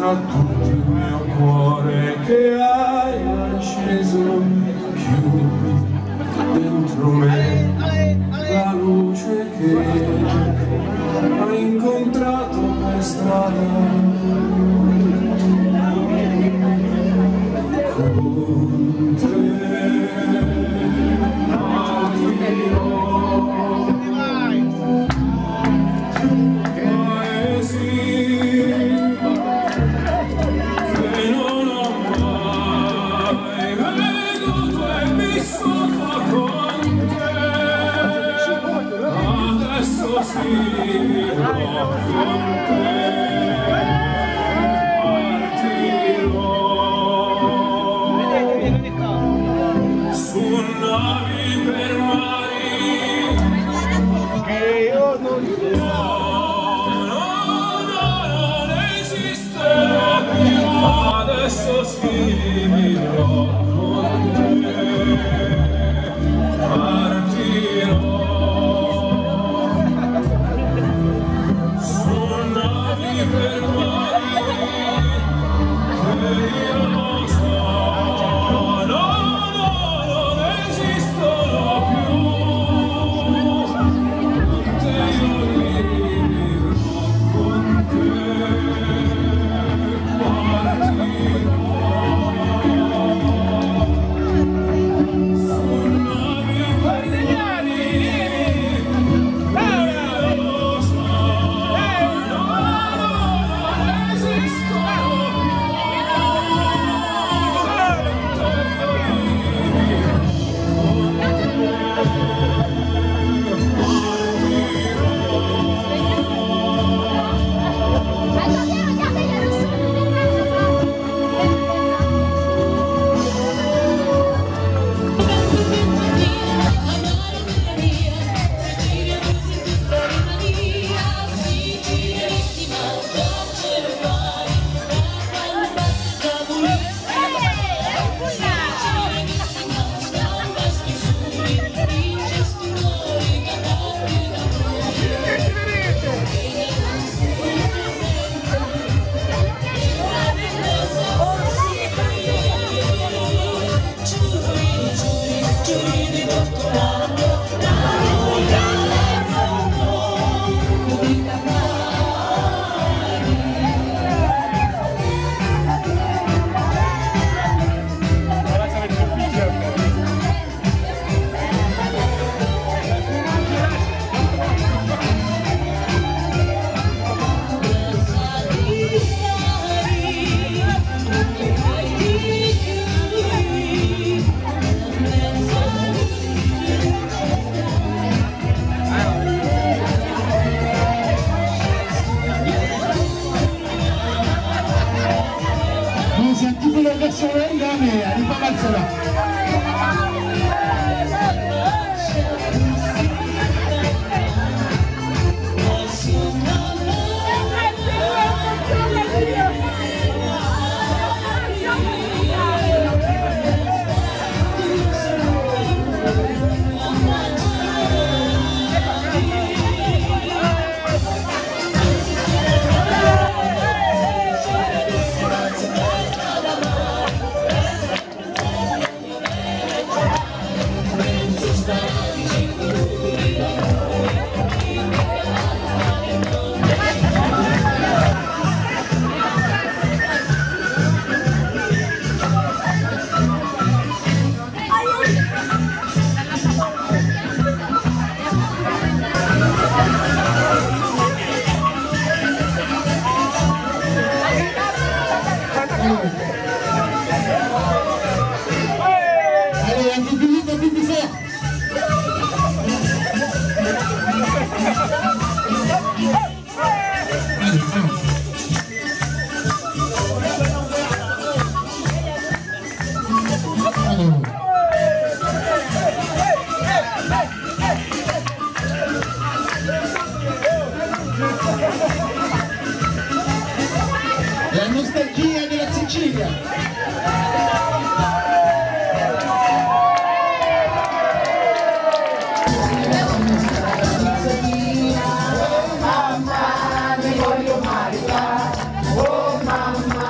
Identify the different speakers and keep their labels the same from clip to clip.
Speaker 1: a tutto il mio cuore che hai acceso, chiudi dentro me la luce che hai incontrato per strada. Con te adesso scriverò con te, partirò su navi per mari che io non so, non esistono più, con te io vivrò, con te.
Speaker 2: La versione di Gamea, di Palazzola. La nostalgia della Sicilia.
Speaker 3: Oh mamma, mi voglio maritare, oh mamma.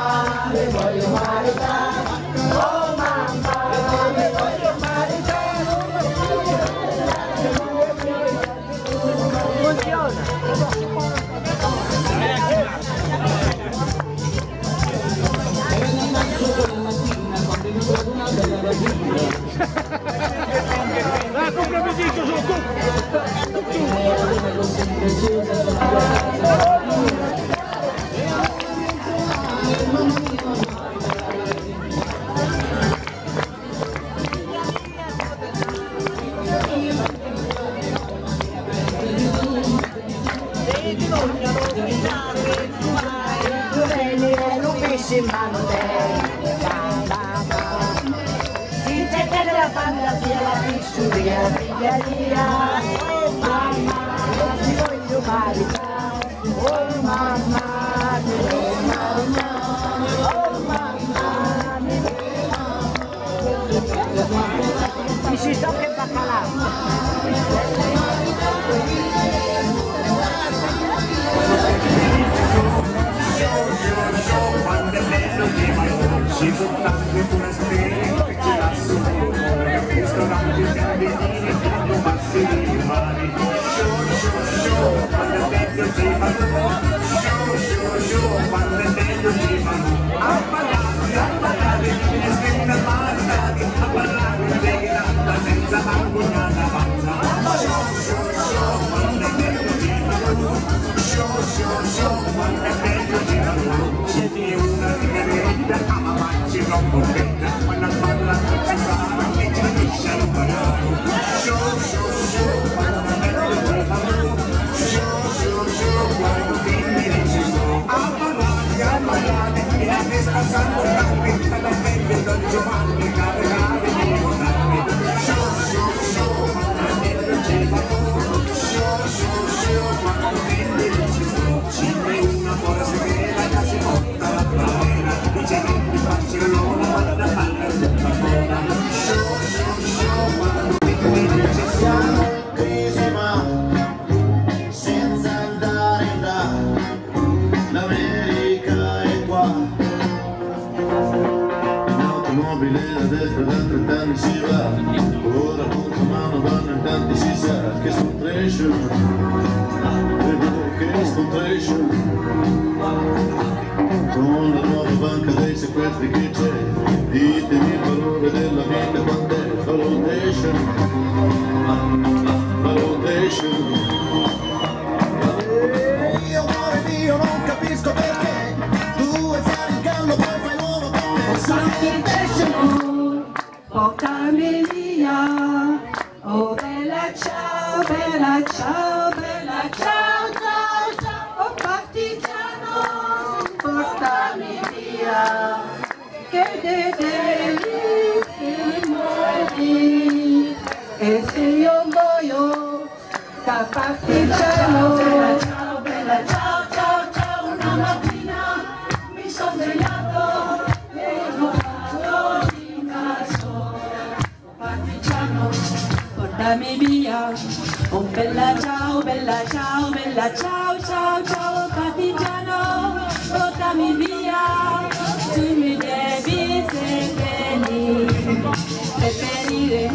Speaker 3: in mano si cerca della fantasia, la fissuria, la figliaria. Oh mamma, ti voglio maritare. Oh mamma, oh mamma, oh mamma, mi si tocca il baccalà.
Speaker 4: Si buttando una stella che ce l'ha su ristorante bianchini quando passi i mari show quando è meglio ci fanno show quando è meglio ci fanno a ballare e scrivere mandati a ballare integrata senza vergognata avanza show quando è meglio ci fanno show quando è meglio ci fanno siete una rigaretta ci non contenta quando parla si fa e ci finisce il parano show quando è meglio ci fanno show quando fini ci sono a ballare e la testa sangue la da meglio Don Giovanni caricare di monarmi show quando è meglio ci fanno show quando fini ci sono ci è una forza che la si porta la provera dice che mi Barcellona guarda palla tutta buona show quando fini ci sono
Speaker 5: crisi ma senza andare in là, l'America è qua, in automobile a destra da 30 anni si va, ora punta mano vanno in tanti si sa che scontration, che scontration, con la nuova banca dei sequestri che c'è, ditemi il valore della vita quant'è, valutation. Io amore mio non capisco perché tu vuoi fare il gallo poi fai l'uomo con me.
Speaker 3: Portami via, oh bella ciao, bella ciao, bella ciao, ciao, ciao, oh partigiano, portami via, che devi muori, e se io muoio, da partigiano. Bella ciao, ciao, ciao, una mattina mi sono svegliato e ho fatto di caso, partigiano, portami via, oh bella ciao, bella ciao, bella ciao, ciao, ciao, partigiano, portami via, tu mi devi seppellire,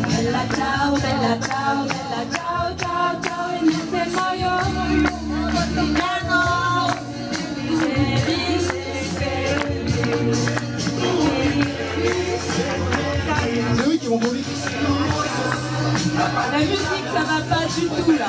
Speaker 3: bella ciao, bella ciao, bella ciao, ciao, ciao, e se muoio, partigiano, mi devi seppellire.
Speaker 2: C'est eux qui vont voler.
Speaker 3: La musique, ça va pas du tout là.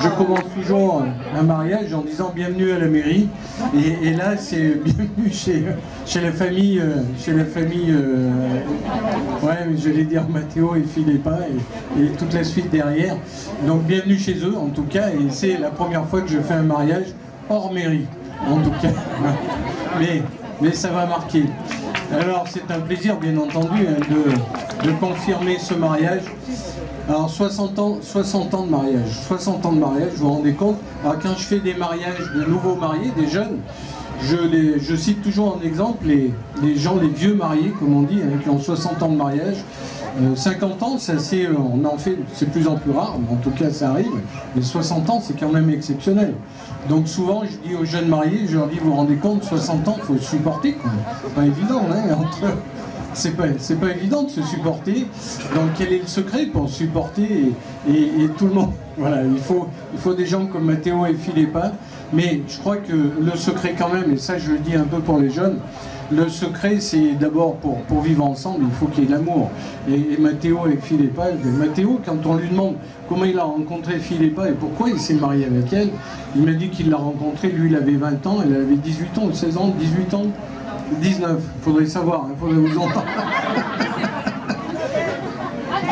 Speaker 6: Je commence toujours un mariage en disant bienvenue à la mairie, et là c'est bienvenue chez la famille, ouais, j'allais dire Mathéo et Philippa et toute la suite derrière, donc bienvenue chez eux en tout cas, et c'est la première fois que je fais un mariage hors mairie en tout cas, mais ça va marquer. Alors c'est un plaisir bien entendu de confirmer ce mariage. Alors 60 ans de mariage, vous vous rendez compte? Alors quand je fais des mariages de nouveaux mariés, des jeunes, je cite toujours en exemple les gens, les vieux mariés, comme on dit, hein, qui ont 60 ans de mariage. 50 ans, on en fait, c'est de plus en plus rare, mais en tout cas ça arrive. Mais 60 ans, c'est quand même exceptionnel. Donc souvent, je dis aux jeunes mariés, je leur dis, vous vous rendez compte, 60 ans, il faut se supporter. C'est pas évident, hein, c'est pas évident de se supporter. Donc quel est le secret pour se supporter et tout le monde? Voilà, il faut des gens comme Matteo et Philippa. Mais je crois que le secret quand même, et ça je le dis un peu pour les jeunes, le secret c'est d'abord pour vivre ensemble, il faut qu'il y ait de l'amour. Et Matteo et Philippa, Matteo, quand on lui demande comment il a rencontré Philippa et pourquoi il s'est marié avec elle, il m'a dit qu'il l'a rencontrée, lui il avait 20 ans, elle avait 18 ans, 16 ans, 18 ans, 19, il faudrait savoir, il faudrait vous entendre.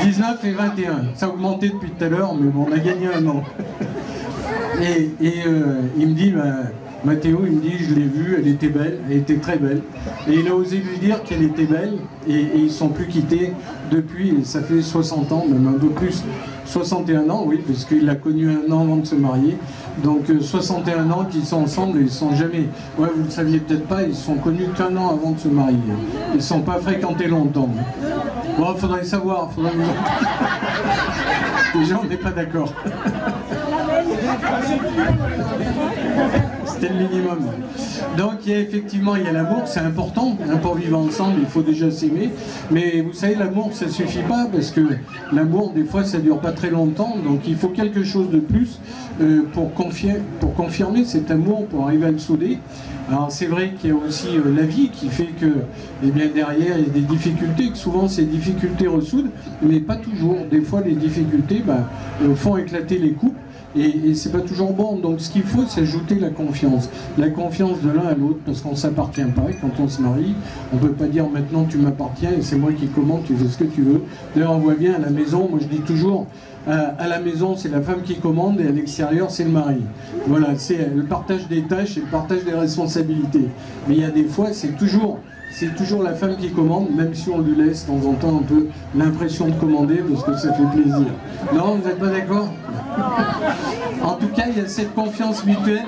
Speaker 6: 19 et 21, ça a augmenté depuis tout à l'heure, mais bon, on a gagné un an. Et il me dit, Matteo, il me dit, je l'ai vue, elle était belle, elle était très belle. Et il a osé lui dire qu'elle était belle, et ils ne sont plus quittés depuis, et ça fait 60 ans, même un peu plus, 61 ans, oui, parce qu'il l'a connue un an avant de se marier. Donc 61 ans qu'ils sont ensemble et ils ne sont jamais, ouais, vous ne le saviez peut-être pas, ils se sont connus qu'un an avant de se marier. Ils ne sont pas fréquentés longtemps. Bon, il faudrait savoir, faudrait nous entendre. Déjà, on n'est pas d'accord. C'était le minimum. Donc effectivement il y a l'amour, c'est important, hein, pour vivre ensemble il faut déjà s'aimer, mais vous savez l'amour ça suffit pas, parce que l'amour des fois ça dure pas très longtemps, donc il faut quelque chose de plus pour confirmer cet amour, pour arriver à le souder. Alors c'est vrai qu'il y a aussi la vie qui fait que, eh bien, derrière il y a des difficultés, que souvent ces difficultés ressoudent, mais pas toujours. Des fois les difficultés font éclater les couples. Et c'est pas toujours bon, donc ce qu'il faut c'est ajouter la confiance de l'un à l'autre, parce qu'on ne s'appartient pas, et quand on se marie, on ne peut pas dire maintenant tu m'appartiens et c'est moi qui commande, tu fais ce que tu veux. D'ailleurs on voit bien à la maison, moi je dis toujours, à la maison c'est la femme qui commande et à l'extérieur c'est le mari. Voilà, c'est le partage des tâches et le partage des responsabilités. Mais il y a des fois c'est toujours la femme qui commande, même si on lui laisse de temps en temps un peu l'impression de commander, parce que ça fait plaisir. Non, vous n'êtes pas d'accord? En tout cas, il y a cette confiance mutuelle.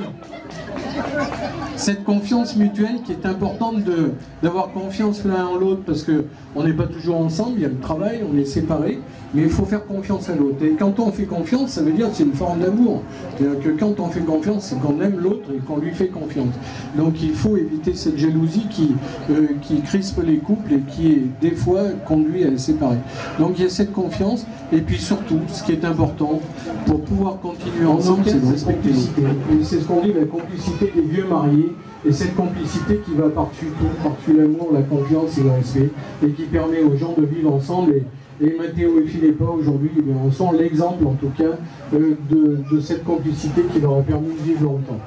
Speaker 6: Cette confiance mutuelle qui est importante, d'avoir confiance l'un en l'autre, parce qu'on n'est pas toujours ensemble, il y a le travail, on est séparés, mais il faut faire confiance à l'autre. Et quand on fait confiance, ça veut dire que c'est une forme d'amour. C'est-à-dire que quand on fait confiance, c'est qu'on aime l'autre et qu'on lui fait confiance. Donc il faut éviter cette jalousie qui crispe les couples et qui, des fois, conduit à les séparer. Donc il y a cette confiance, et puis surtout, ce qui est important, pour pouvoir continuer ensemble, c'est de respecter l'autre. Et c'est ce qu'on dit, la complicité des vieux mariés, et cette complicité qui va par-dessus tout, par-dessus l'amour, la confiance et le respect, et qui permet aux gens de vivre ensemble. Et Matteo et Philippa aujourd'hui sont l'exemple en tout cas de cette complicité qui leur a permis de vivre longtemps.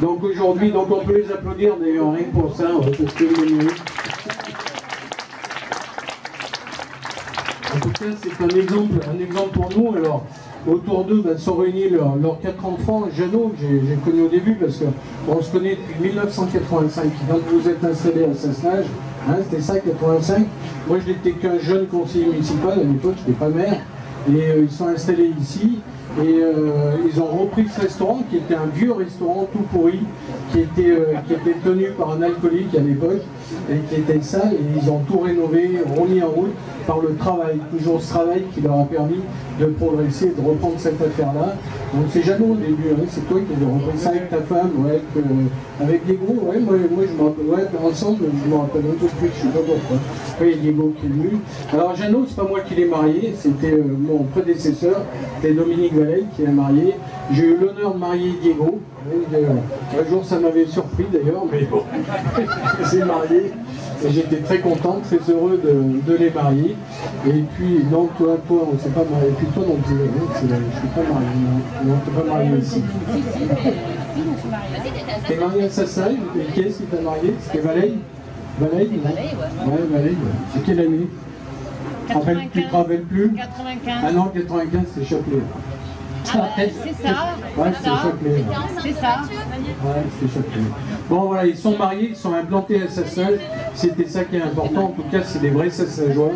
Speaker 6: Donc aujourd'hui, on peut les applaudir d'ailleurs rien que pour ça, parce qu'ils le méritent. En tout cas, c'est un exemple pour nous. Alors, autour d'eux sont réunis leurs 4 enfants. Jeannot, j'ai connu au début parce qu'on se connaît depuis 1985. Quand vous êtes installé à Sassenage, hein, c'était ça, 85. Moi, je n'étais qu'un jeune conseiller municipal à l'époque, je n'étais pas maire. Et ils sont installés ici. Et ils ont repris ce restaurant qui était un vieux restaurant tout pourri, qui était tenu par un alcoolique à l'époque, et qui était sale, et ils ont tout rénové, remis en route par le travail, toujours ce travail qui leur a permis de progresser et de reprendre cette affaire-là. Donc c'est Jeannot au début, hein, c'est toi qui as repris ça avec ta femme, ouais, avec Diego, ouais, moi je me rappelle, ouais, ensemble je me rappelle un peu plus, je sais pas pourquoi. Oui, Diego qui est venu. Alors Jeannot, c'est pas moi qui l'ai marié, c'était mon prédécesseur, c'était Dominique Vallet qui l'a marié. J'ai eu l'honneur de marier Diego. Un jour ça m'avait surpris d'ailleurs, mais bon, c'est marié. Et j'étais très content, très heureux de les marier. Et puis, donc toi, on ne s'est pas marié. Et puis toi non plus, je ne suis pas marié. Non, tu n'es pas marié ici. Tu es marié à Sassenage. Et qui est-ce qui t'a marié? C'était Valais? Valais, non? Ouais, Valais. C'est quelle année? Tu te rappelles plus?
Speaker 7: 95.
Speaker 6: Ah non, 95, c'est Châtelet.
Speaker 7: C'est ça.
Speaker 6: Ouais, c'est Châtelet.
Speaker 7: C'est ça.
Speaker 6: Ouais, c'est Châtelet. Bon voilà, ils sont mariés, ils sont implantés à Sassenage. C'était ça qui est important, en tout cas c'est des vrais Sassenageois.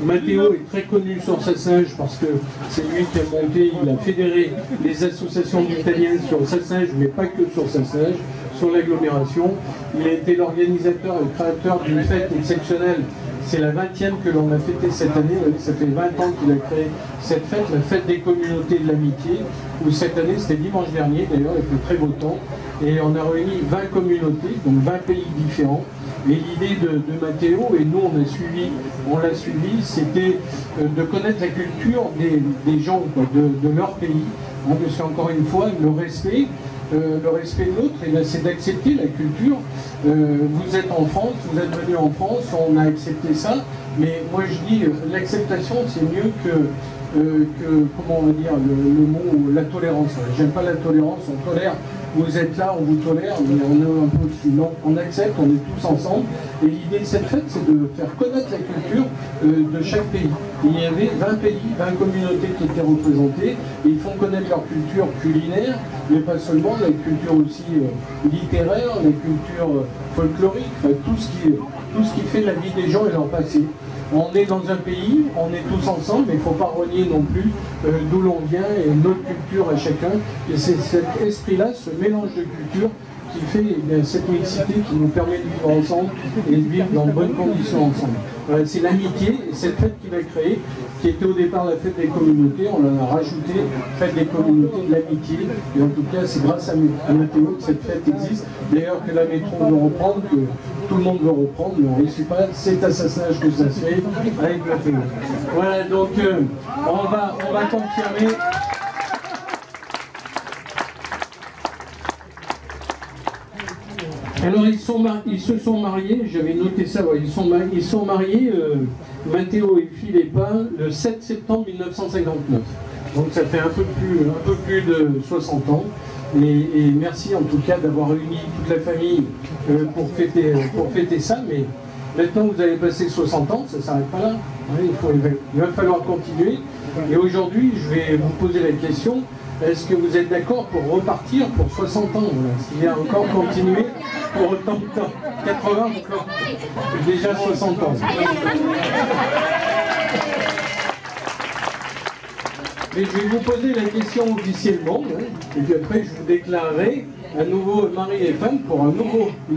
Speaker 6: Matteo est très connu sur Sassenage parce que c'est lui qui a monté, il a fédéré les associations d'Italiens sur Sassenage, mais pas que sur Sassenage, sur l'agglomération. Il a été l'organisateur et le créateur d'une fête exceptionnelle. C'est la 20e que l'on a fêtée cette année. Ça fait 20 ans qu'il a créé cette fête, la fête des communautés de l'amitié, où cette année, c'était dimanche dernier d'ailleurs, il fait très beau temps. Et on a réuni 20 communautés, donc 20 pays différents. Et l'idée de Matteo, et nous on l'a suivi, c'était de connaître la culture des gens, quoi, de leur pays. Parce qu'encore une fois, le respect de l'autre, c'est d'accepter la culture. Vous êtes en France, vous êtes venu en France, on a accepté ça, mais moi je dis l'acceptation c'est mieux que comment on va dire le mot la tolérance. J'aime pas la tolérance, on tolère, vous êtes là, on vous tolère, mais on est un peu au-dessus. Non, on accepte, on est tous ensemble. Et l'idée de cette fête, c'est de faire connaître la culture de chaque pays. Il y avait 20 pays, 20 communautés qui étaient représentées, et ils font connaître leur culture culinaire, mais pas seulement, la culture aussi littéraire, la culture folklorique, tout ce qui fait la vie des gens et leur passé. On est dans un pays, on est tous ensemble, mais il ne faut pas renier non plus d'où l'on vient et notre culture à chacun. Et c'est cet esprit-là, ce mélange de cultures, qui fait cette mixité qui nous permet de vivre ensemble et de vivre dans de bonnes conditions ensemble. Voilà, c'est l'amitié et cette fête qu'il a créée, qui était au départ la fête des communautés, on en a rajouté fête des communautés de l'amitié. Et en tout cas, c'est grâce à Matteo que cette fête existe. D'ailleurs, que la métro veut reprendre, que tout le monde veut reprendre, mais on ne réussit pas. C'est à Sassenage que ça se fait avec Matteo. Voilà, donc on va confirmer. Alors ils se sont mariés, j'avais noté ça, ouais, ils sont mariés, Matteo et Philippa, le 7 septembre 1959. Donc ça fait un peu plus de 60 ans. Et merci en tout cas d'avoir réuni toute la famille pour fêter ça. Mais maintenant vous avez passé 60 ans, ça ne s'arrête pas là. Il va falloir continuer. Et aujourd'hui, je vais vous poser la question. Est-ce que vous êtes d'accord pour repartir pour 60 ans? S'il y a encore continué pour autant de temps, 80 encore, déjà 60 ans. Mais je vais vous poser la question officiellement, et puis après je vous déclarerai à nouveau mari et femme pour une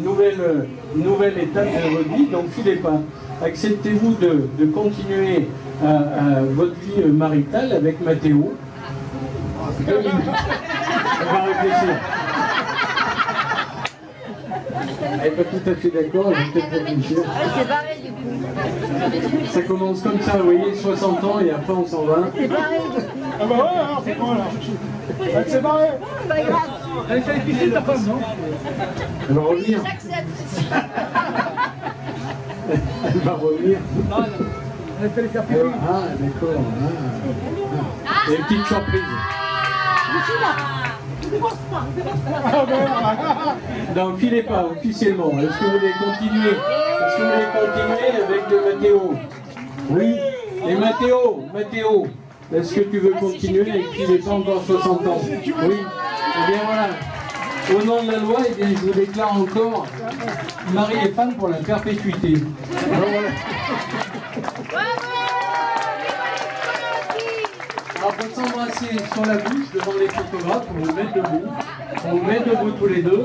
Speaker 6: nouvelle étape de votre vie. Donc Philippa, acceptez-vous de continuer votre vie maritale avec Matteo? 2 minutes. On va réfléchir. Elle n'est pas tout à fait d'accord, elle va peut-être réfléchir.
Speaker 7: C'est pareil du coup.
Speaker 6: Ça commence comme ça, vous voyez, 60 ans et après on s'en va.
Speaker 7: C'est pareil du coup.
Speaker 2: Ah bah ouais, alors c'est quoi là? C'est pareil.
Speaker 7: C'est pas grave.
Speaker 2: Elle fait piscine ta femme, non?
Speaker 6: Elle va revenir.
Speaker 7: J'accepte.
Speaker 6: Elle va revenir.
Speaker 2: Elle fait les faire pipi.
Speaker 6: Ah, d'accord. Et une petite surprise. Donc, Philippa, officiellement, est-ce que vous voulez continuer? Est-ce que vous voulez continuer avec de Matteo? Oui. Et Matteo, est-ce que tu veux continuer avec Philippa encore 60 ans? Oui. Eh bien voilà. Au nom de la loi, eh bien, je vous déclare encore mari et femme pour la perpétuité. Alors, voilà. Alors, on peut s'embrasser sur la bouche devant les photographes, on vous met debout. On vous met debout tous les deux.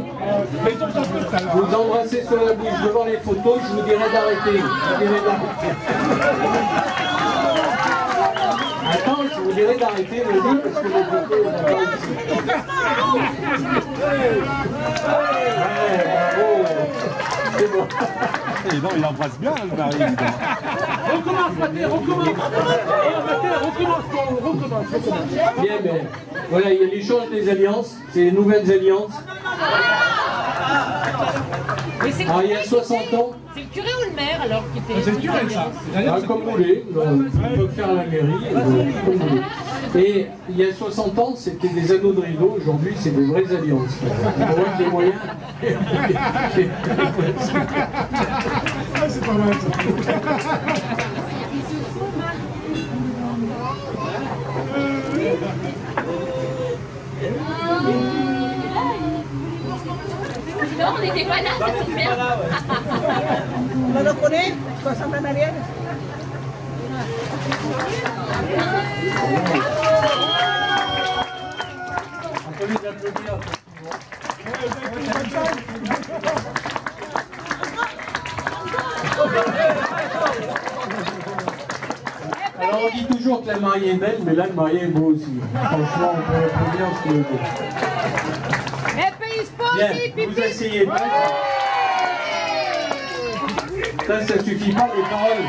Speaker 6: Vous embrassez sur la bouche devant les photos, je vous dirai d'arrêter. Attends, je vous dirai d'arrêter, me dire, parce que les photos, on va ici. Ouais, bravo. C'est bon.
Speaker 8: Et non, il embrasse bien le mari.
Speaker 2: Recommence, Matteo, recommence.
Speaker 6: Bien, mais voilà, il y a l'échange des alliances, c'est les nouvelles alliances. Alors, il y a 60 ans.
Speaker 7: C'est le curé ou le maire alors qui fait?
Speaker 2: C'est le curé ça.
Speaker 6: Comme vous voulez, on peut faire la mairie, comme vous voulez. Et il y a 60 ans, c'était des anneaux de rideau, aujourd'hui c'est des vraies alliances. On voit que les moyens.
Speaker 2: C'est pas mal ça.
Speaker 7: Non, on n'était pas là, ça tombe bien.
Speaker 9: ¿No lo pones? ¿Con Santa María?
Speaker 6: On peut les applaudir. Alors on dit toujours que la mariée est belle, mais là le marié est beau aussi. Franchement, on peut bien se lever.
Speaker 7: Et pays sport
Speaker 6: Bien,
Speaker 7: aussi, pipi.
Speaker 6: vous essayez pas. Ça suffit pas, les paroles.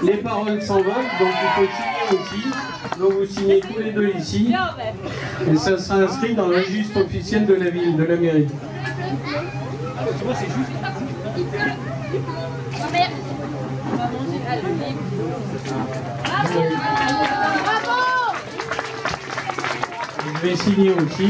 Speaker 6: Les paroles s'envolent, donc il faut signer aussi. Donc vous signez tous les deux ici.
Speaker 7: Bien, ouais.
Speaker 6: Et ça sera inscrit dans le registre officiel de la ville, de la mairie.
Speaker 7: Merde. On va manger à l'olive. Bravo.
Speaker 6: Je vais signer aussi.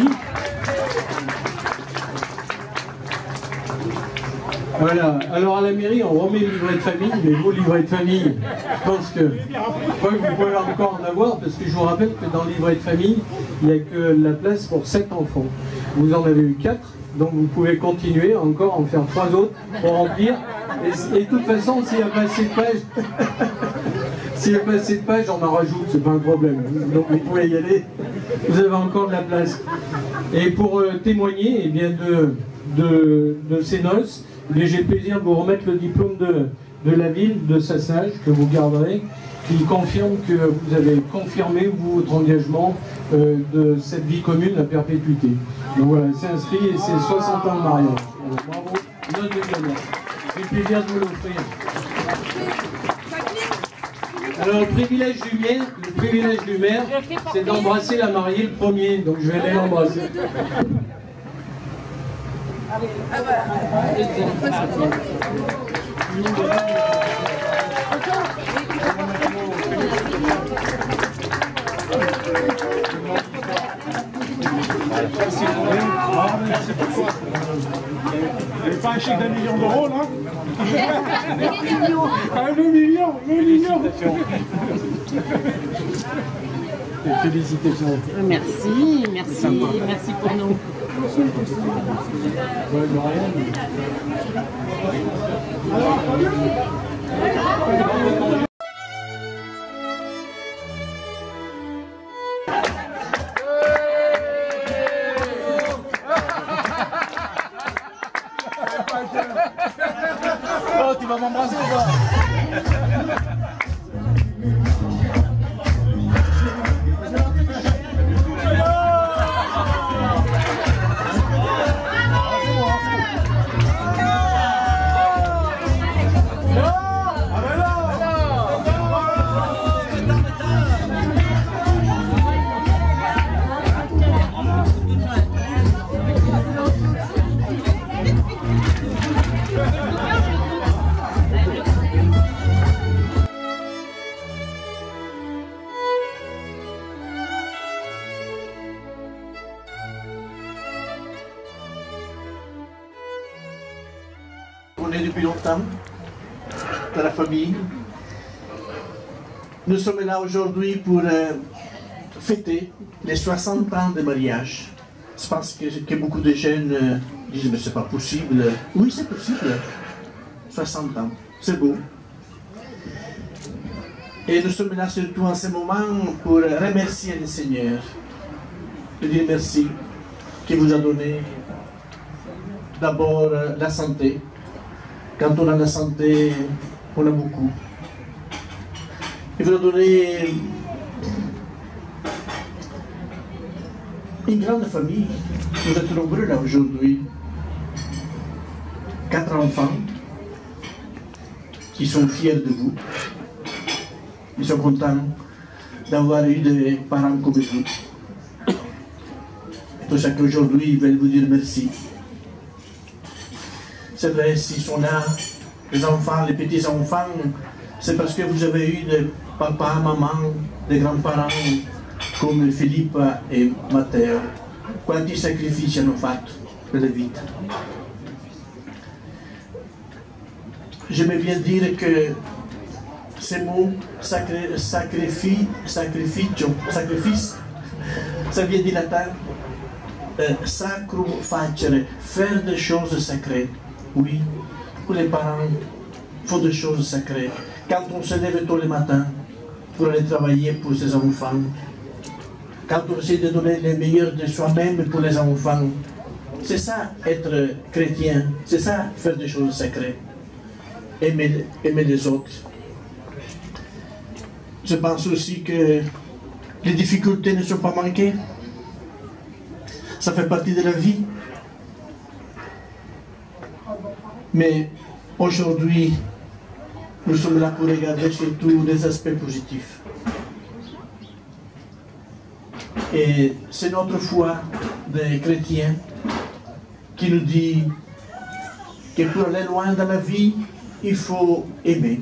Speaker 6: Voilà, alors à la mairie on remet le livret de famille, mais vos livrets de famille, je pense que vous pouvez encore en avoir, parce que je vous rappelle que dans le livret de famille, il n'y a que la place pour 7 enfants. Vous en avez eu 4, donc vous pouvez continuer encore en faire 3 autres pour remplir. Et de toute façon, s'il n'y a pas assez de pages, s'il n'y a pas assez de pages, on en rajoute, c'est pas un problème. Donc vous pouvez y aller, vous avez encore de la place. Et pour témoigner eh bien, de ces noces, j'ai le plaisir de vous remettre le diplôme de la ville de Sassage, que vous garderez, qui confirme que vous avez confirmé votre engagement de cette vie commune à perpétuité. Donc voilà, c'est inscrit et c'est 60 ans de mariage. Voilà, bravo, note de gagnant. J'ai le plaisir de vous l'offrir. Alors le privilège du maire, c'est d'embrasser la mariée le premier, donc je vais aller l'embrasser.
Speaker 2: Vous n'avez pas un chèque d'1 million d'euros là? 1 million, 1 million.
Speaker 6: Félicitations.
Speaker 7: Merci, merci, merci pour nous.
Speaker 2: Oh, tu vas m'embrasser ou pas?
Speaker 10: On est depuis longtemps dans la famille. Nous sommes là aujourd'hui pour fêter les 60 ans de mariage. Je pense que beaucoup de jeunes disent mais c'est pas possible. Oui, c'est possible. 60 ans, c'est beau. Et nous sommes là surtout en ce moment pour remercier le Seigneur. De dire merci qui vous a donné d'abord la santé. Quand on a la santé, on a beaucoup. Il vous a donné une grande famille. Vous êtes nombreux là aujourd'hui. 4 enfants qui sont fiers de vous. Ils sont contents d'avoir eu des parents comme vous. Pour ça qu'aujourd'hui, ils veulent vous dire merci. C'est vrai, s'ils sont là, les enfants, les petits-enfants, c'est parce que vous avez eu des papas, maman, des grands-parents comme Philippe et Matteo. Quanti sacrifici hanno fatto per la vita. J'aimais bien dire que ces mots, sacrifice, ça vient du latin sacrum facere, faire des choses sacrées. Oui, pour les parents, il faut des choses sacrées. Quand on se lève tous les matins pour aller travailler pour ses enfants, quand on essaie de donner le meilleur de soi-même pour les enfants, c'est ça être chrétien, c'est ça faire des choses sacrées. Aimer les autres. Je pense aussi que les difficultés ne sont pas manquées. Ça fait partie de la vie. Mais aujourd'hui, nous sommes là pour regarder surtout les aspects positifs. Et c'est notre foi des chrétiens qui nous dit que pour aller loin dans la vie, il faut aimer.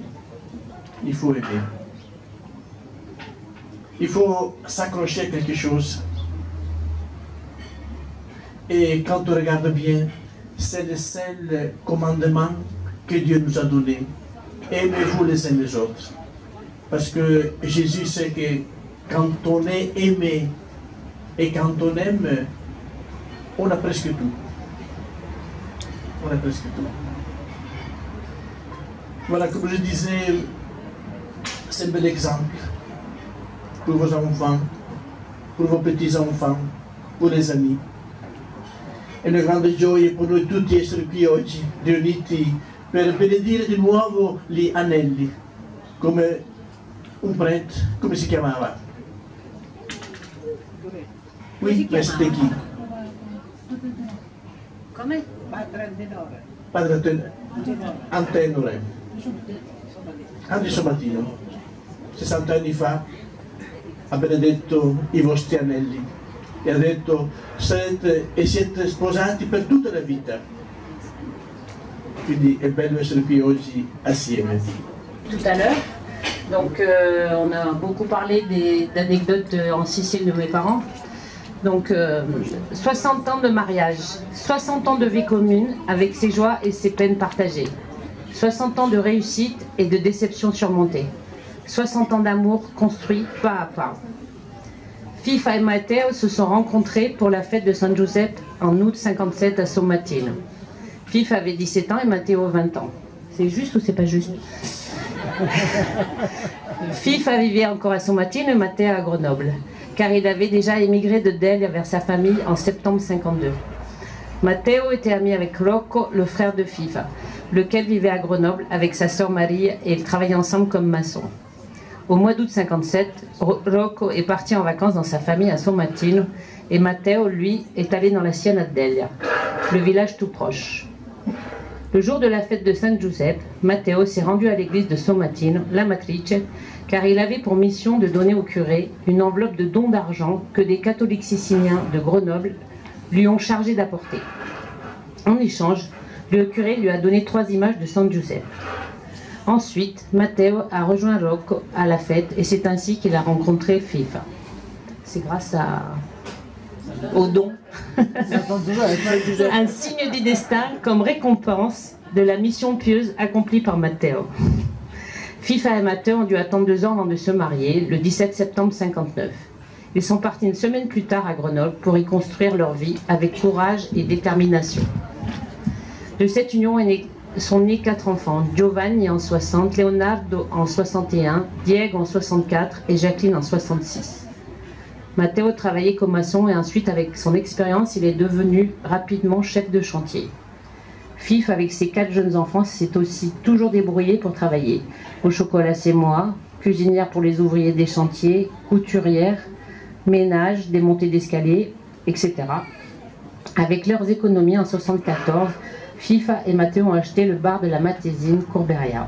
Speaker 10: Il faut aimer. Il faut s'accrocher à quelque chose. Et quand on regarde bien, c'est le seul commandement que Dieu nous a donné. Aimez-vous les uns les autres. Parce que Jésus sait que quand on est aimé et quand on aime, on a presque tout. On a presque tout. Voilà, comme je disais, c'est un bel exemple pour vos enfants, pour vos petits-enfants, pour les amis. È una grande gioia per noi tutti essere qui oggi, riuniti per benedire di nuovo gli anelli, come un prete, come si chiamava? Oui, ma c'était chi?
Speaker 7: Come?
Speaker 10: Padre Antenore. Anche Somatino, 60 anni fa, ha benedetto i vostri anelli e ha detto siete sposati per tutta la vita. Quindi è bello essere qui oggi assieme.
Speaker 7: Tout à l'heure. Donc on a beaucoup parlé d'anecdotes en Sicile de mes parents. Donc 60 ans de mariage, 60 ans de vie commune avec ses joies et ses peines partagées. 60 ans de réussite et de déception surmontée. 60 ans d'amour construit pas à pas. FIFA et Matteo se sont rencontrés pour la fête de San Giuseppe en août 57 à Sommatino. FIFA avait 17 ans et Matteo 20 ans. C'est juste ou c'est pas juste? FIFA vivait encore à Sommatino et Matteo à Grenoble, car il avait déjà émigré de Delia vers sa famille en septembre 52. Matteo était ami avec Rocco, le frère de FIFA, lequel vivait à Grenoble avec sa sœur Marie et ils travaillaient ensemble comme maçons. Au mois d'août 57, Rocco est parti en vacances dans sa famille à Sommatino et Matteo, lui, est allé dans la sienne à Delia, le village tout proche. Le jour de la fête de San Giuseppe, Matteo s'est rendu à l'église de Sommatino, la Matrice, car il avait pour mission de donner au curé une enveloppe de dons d'argent que des catholiques siciliens de Grenoble lui ont chargé d'apporter. En échange, le curé lui a donné 3 images de San Giuseppe. Ensuite, Matteo a rejoint Rocco à la fête et c'est ainsi qu'il a rencontré FIFA. C'est grâce au don. Un signe du destin comme récompense de la mission pieuse accomplie par Matteo. FIFA et Matteo ont dû attendre 2 ans avant de se marier, le 17 septembre 59. Ils sont partis une semaine plus tard à Grenoble pour y construire leur vie avec courage et détermination. De cette union sont nés 4 enfants, Giovanni en 60, Leonardo en 61, Diego en 64 et Jacqueline en 66. Matteo travaillait comme maçon et ensuite avec son expérience il est devenu rapidement chef de chantier. Fif avec ses 4 jeunes enfants s'est aussi toujours débrouillée pour travailler. Au chocolat c'est moi, cuisinière pour les ouvriers des chantiers, couturière, ménage, des montées d'escalier, etc. Avec leurs économies en 74, FIFA et Matteo ont acheté le bar de la Matésine Courberia.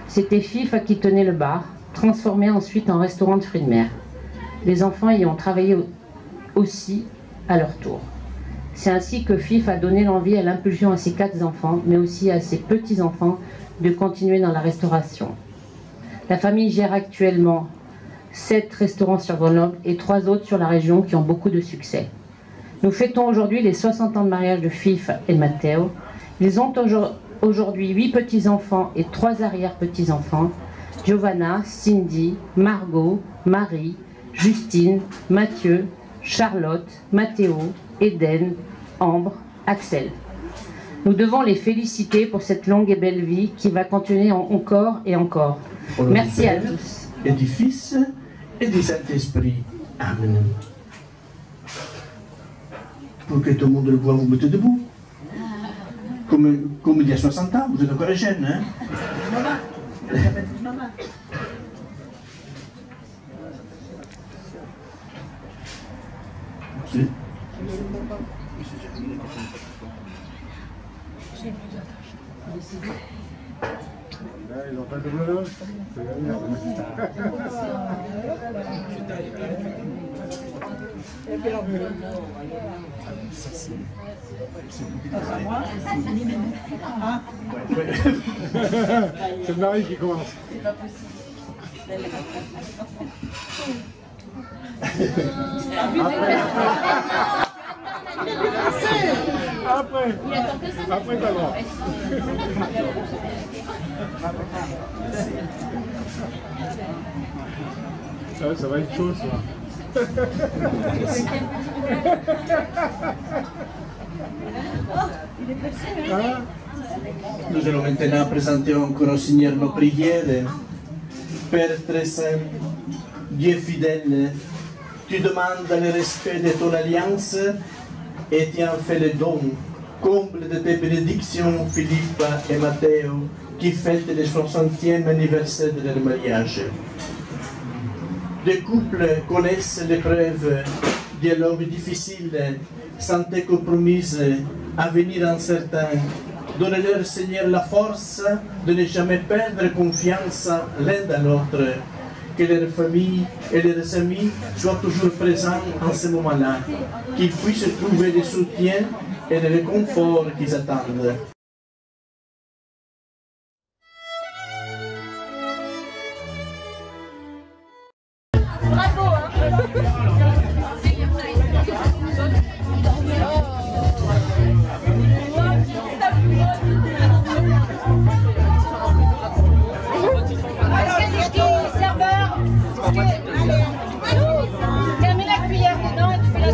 Speaker 7: C'était FIFA qui tenait le bar, transformé ensuite en restaurant de fruits de mer. Les enfants y ont travaillé aussi à leur tour. C'est ainsi que FIFA a donné l'envie et l'impulsion à ses 4 enfants, mais aussi à ses petits-enfants, de continuer dans la restauration. La famille gère actuellement 7 restaurants sur Grenoble et 3 autres sur la région qui ont beaucoup de succès. Nous fêtons aujourd'hui les 60 ans de mariage de FIFA et Matteo. Ils ont aujourd'hui 8 petits-enfants et 3 arrière-petits-enfants. Giovanna, Cindy, Margot, Marie, Justine, Mathieu, Charlotte, Matteo, Eden, Ambre, Axel. Nous devons les féliciter pour cette longue et belle vie qui va continuer encore et encore. Merci à tous.
Speaker 10: Et du Fils et du Saint-Esprit. Amen. Pour que tout le monde le voit, vous mettez debout. Comme il y a 60 ans, vous êtes encore jeune, hein? Si.
Speaker 2: Là, ils ont pas de double loge. C'est le mari qui commence.
Speaker 3: C'est pas possible.
Speaker 2: Après, après t'as le droit. Ça va être chaud, ça. Hein?
Speaker 10: Nous allons maintenant présenter encore au Seigneur nos prières. Père très saint, Dieu fidèle, tu demandes le respect de ton alliance et tu en fais le don. Comble de tes bénédictions, Philippe et Matteo, qui fêtent le 60e anniversaire de leur mariage. Les couples connaissent l'épreuve, dialogue difficile, santé compromise, avenir incertain. Donnez-leur, Seigneur, la force de ne jamais perdre confiance l'un dans l'autre. Que leurs familles et leurs amis soient toujours présents en ce moment-là. Qu'ils puissent trouver le soutien et le réconfort qu'ils attendent.
Speaker 3: Bravo, serveur, mets la cuillère dedans et tu fais la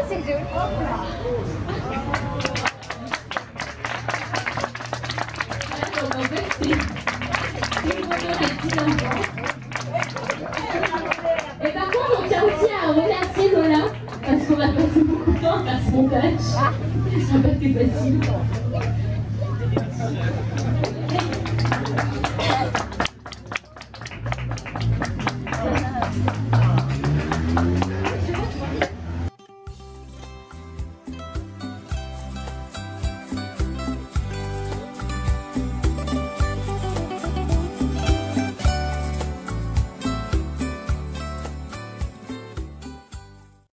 Speaker 3: c'est joli.
Speaker 11: Et par contre, on tient aussi à remercier Lola, parce qu'on a passé beaucoup de temps à ce montage. Ça n'a pas été facile.